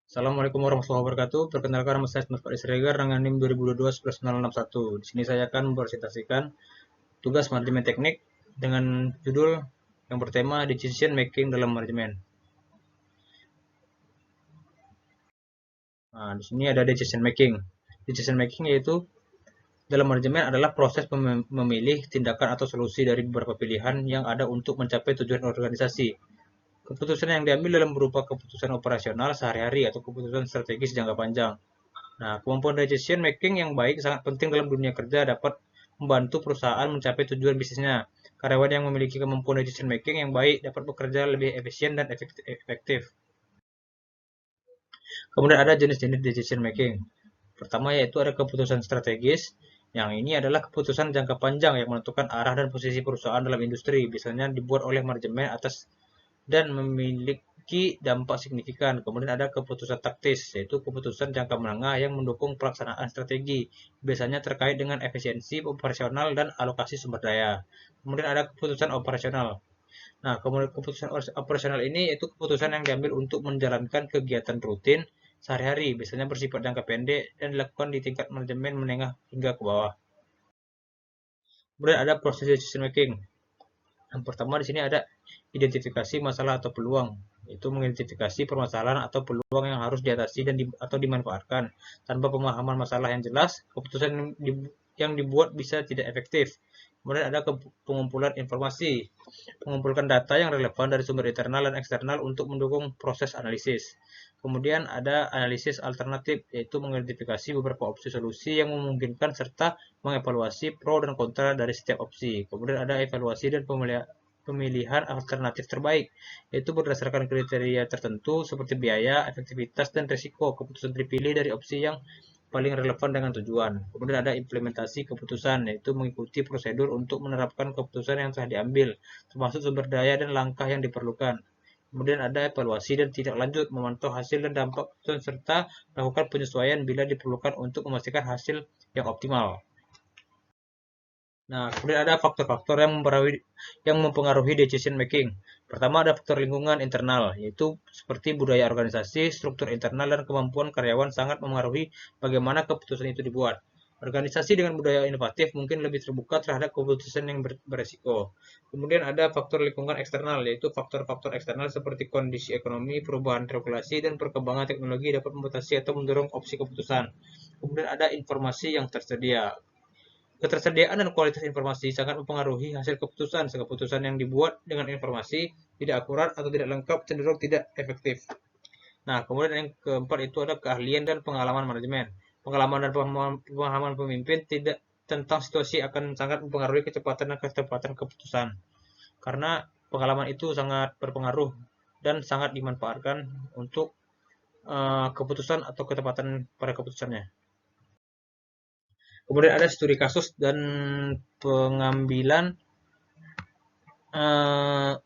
Assalamualaikum warahmatullahi wabarakatuh. Perkenalkan nama saya Mas Faris Regar dengan NIM 2022-1961. Di sini saya akan mempresentasikan tugas manajemen teknik dengan judul yang bertema Decision Making dalam Manajemen. Nah, di sini ada decision making. Decision making yaitu dalam manajemen adalah proses memilih tindakan atau solusi dari beberapa pilihan yang ada untuk mencapai tujuan organisasi. Keputusan yang diambil dalam berupa keputusan operasional sehari-hari atau keputusan strategis jangka panjang. Nah, kemampuan decision making yang baik sangat penting dalam dunia kerja dapat membantu perusahaan mencapai tujuan bisnisnya. Karyawan yang memiliki kemampuan decision making yang baik dapat bekerja lebih efisien dan efektif. Kemudian ada jenis-jenis decision making. Pertama yaitu ada keputusan strategis. Yang ini adalah keputusan jangka panjang yang menentukan arah dan posisi perusahaan dalam industri. Biasanya dibuat oleh manajemen atas dan memiliki dampak signifikan. Kemudian ada keputusan taktis, yaitu keputusan jangka menengah yang mendukung pelaksanaan strategi, biasanya terkait dengan efisiensi operasional dan alokasi sumber daya. Kemudian ada keputusan operasional. Nah, kemudian keputusan operasional ini yaitu keputusan yang diambil untuk menjalankan kegiatan rutin sehari-hari, biasanya bersifat jangka pendek dan dilakukan di tingkat manajemen menengah hingga ke bawah. Kemudian ada proses decision making. Yang pertama di sini ada identifikasi masalah atau peluang, itu mengidentifikasi permasalahan atau peluang yang harus diatasi atau dimanfaatkan. Tanpa pemahaman masalah yang jelas, keputusan yang dibuat bisa tidak efektif. Kemudian ada pengumpulan informasi, mengumpulkan data yang relevan dari sumber internal dan eksternal untuk mendukung proses analisis. Kemudian ada analisis alternatif, yaitu mengidentifikasi beberapa opsi solusi yang memungkinkan serta mengevaluasi pro dan kontra dari setiap opsi. Kemudian ada evaluasi dan pemilihan alternatif terbaik, yaitu berdasarkan kriteria tertentu seperti biaya, efektivitas, dan risiko. Keputusan terpilih dari opsi yang paling relevan dengan tujuan. Kemudian ada implementasi keputusan, yaitu mengikuti prosedur untuk menerapkan keputusan yang telah diambil, termasuk sumber daya dan langkah yang diperlukan. Kemudian ada evaluasi dan tindak lanjut, memantau hasil dan dampak keputusan serta melakukan penyesuaian bila diperlukan untuk memastikan hasil yang optimal. Nah, kemudian ada faktor-faktor yang mempengaruhi decision making. Pertama ada faktor lingkungan internal, yaitu seperti budaya organisasi, struktur internal, dan kemampuan karyawan sangat mempengaruhi bagaimana keputusan itu dibuat. Organisasi dengan budaya inovatif mungkin lebih terbuka terhadap keputusan yang beresiko. Kemudian ada faktor lingkungan eksternal, yaitu faktor-faktor eksternal seperti kondisi ekonomi, perubahan regulasi, dan perkembangan teknologi dapat membatasi atau mendorong opsi keputusan. Kemudian ada informasi yang tersedia. Ketersediaan dan kualitas informasi sangat mempengaruhi hasil keputusan. Keputusan yang dibuat dengan informasi tidak akurat atau tidak lengkap cenderung tidak efektif. Nah, kemudian yang keempat itu ada keahlian dan pengalaman manajemen. Pengalaman dan pemahaman pemimpin tidak tentang situasi akan sangat mempengaruhi kecepatan dan ketepatan keputusan. Karena pengalaman itu sangat berpengaruh dan sangat dimanfaatkan untuk keputusan atau ketepatan pada keputusannya. Kemudian ada studi kasus dan pengambilan eh,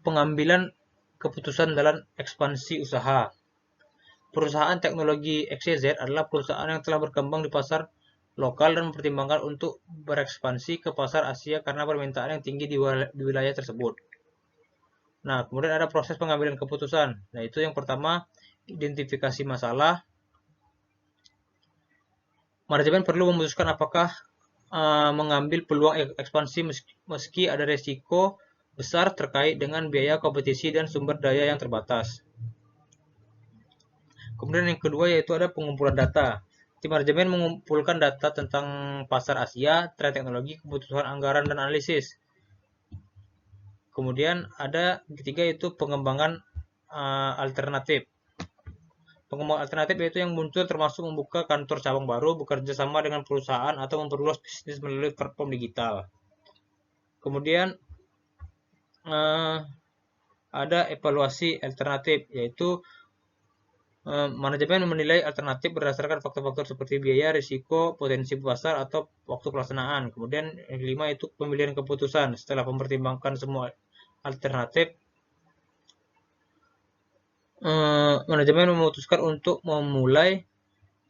pengambilan keputusan dalam ekspansi usaha. Perusahaan teknologi XYZ adalah perusahaan yang telah berkembang di pasar lokal dan mempertimbangkan untuk berekspansi ke pasar Asia karena permintaan yang tinggi di wilayah tersebut. Nah, kemudian ada proses pengambilan keputusan. Nah, itu yang pertama, identifikasi masalah. Manajemen perlu memutuskan apakah mengambil peluang ekspansi meski ada resiko besar terkait dengan biaya kompetisi dan sumber daya yang terbatas. Kemudian yang kedua yaitu ada pengumpulan data. Tim manajemen mengumpulkan data tentang pasar Asia, tren teknologi, kebutuhan anggaran, dan analisis. Kemudian ada ketiga yaitu pengembangan alternatif. Pengembangan alternatif yaitu yang muncul termasuk membuka kantor cabang baru, bekerja sama dengan perusahaan, atau memperluas bisnis melalui platform digital. Kemudian ada evaluasi alternatif, yaitu manajemen menilai alternatif berdasarkan faktor-faktor seperti biaya, risiko, potensi pasar, atau waktu pelaksanaan. Kemudian yang kelima itu pemilihan keputusan. Setelah mempertimbangkan semua alternatif, manajemen memutuskan untuk memulai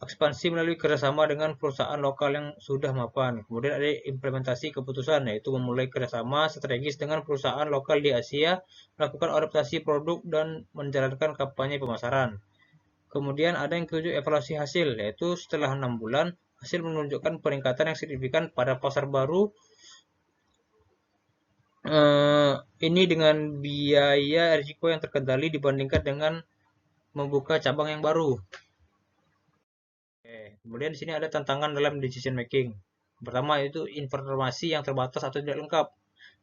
ekspansi melalui kerjasama dengan perusahaan lokal yang sudah mapan. Kemudian ada implementasi keputusan, yaitu memulai kerjasama strategis dengan perusahaan lokal di Asia, melakukan adaptasi produk, dan menjalankan kampanye pemasaran. Kemudian ada yang ketujuh, evaluasi hasil, yaitu setelah 6 bulan hasil menunjukkan peningkatan yang signifikan pada pasar baru. Ini dengan biaya risiko yang terkendali dibandingkan dengan membuka cabang yang baru. Oke, kemudian di sini ada tantangan dalam decision making. Pertama itu informasi yang terbatas atau tidak lengkap.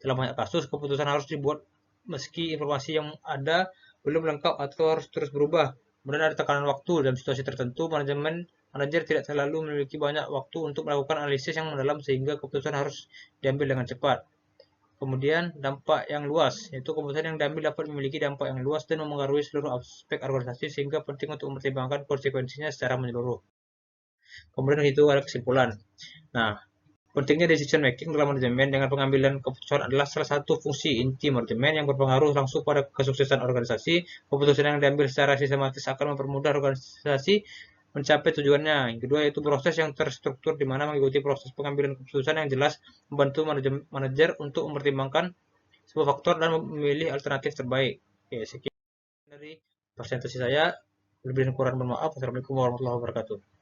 Dalam banyak kasus keputusan harus dibuat meski informasi yang ada belum lengkap atau harus terus berubah. Kemudian ada tekanan waktu. Dalam situasi tertentu, manajer tidak selalu memiliki banyak waktu untuk melakukan analisis yang mendalam sehingga keputusan harus diambil dengan cepat. Kemudian dampak yang luas, yaitu keputusan yang diambil dapat memiliki dampak yang luas dan memengaruhi seluruh aspek organisasi sehingga penting untuk mempertimbangkan konsekuensinya secara menyeluruh. Kemudian itu ada kesimpulan. Nah, pentingnya decision making dalam manajemen dengan pengambilan keputusan adalah salah satu fungsi inti manajemen yang berpengaruh langsung pada kesuksesan organisasi. Keputusan yang diambil secara sistematis akan mempermudah organisasi mencapai tujuannya. Yang kedua yaitu proses yang terstruktur di mana mengikuti proses pengambilan keputusan yang jelas membantu manajer untuk mempertimbangkan sebuah faktor dan memilih alternatif terbaik. Oke, sekian dari presentasi saya. Lebih dan kurang bermaaf. Assalamualaikum warahmatullahi wabarakatuh.